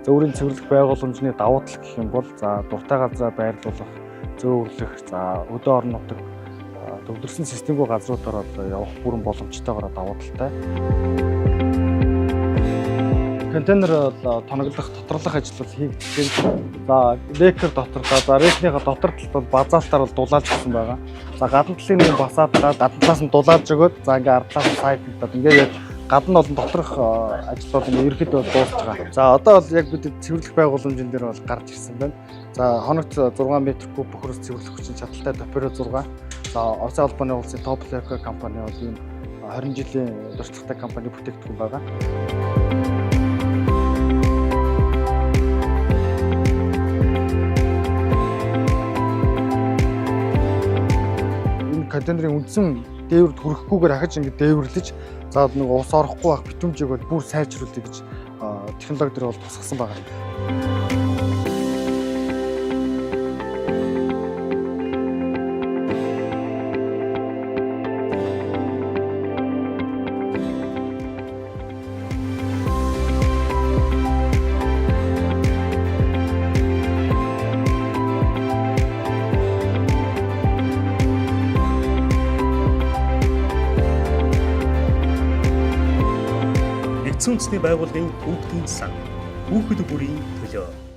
зөвөрийн цэвэрлэх байгууламжны давуу тал гэх юм бол дуртай газраа байрлуулах, зөөвөрлөх, өдөө орон нутаг төвлөрсөн системгүй газруудаар явах бүрэн боломжтойгоор давуу талтай. Контейнер тоноглох, доторлох ажил бол хийгдсэн. Рекер доторлоо. Рекнийхаа дотор талд бол базаалтаар дулаалж гисэн байгаа. Гадна талын нэг басаад гадна талаас нь дулаалж өгөөд ингээ ард талаас нь сайддаг. Ингээд гадна болон доторх ажил бол ерөөхдөө дуусч байгаа. Одоо бол яг бид цэвэрлэх байгууламжийн дээр бол гарч ирсэн байна. Хоногт 6 м куб бохроос цэвэрлэх хүчин чадалтай Доперо 6. Оросын албаны улсын топ лека компани бол ийм 20 жилийн туршлагатай компани бүтээгдэхүүн байгаа. Контейнерын үндсэн дээвэрд хүрэхгүйгээр ахиж ингэ дээвэрлэж нэг ус орохгүй байх битүүмжийг бол бүр сайжруулъя гэж технологи дээр бол тусгасан байгаа. Нэгдсэн үндэсний байгууллагын хүүхдийн сан, хүүхэд бүрийн төлөө.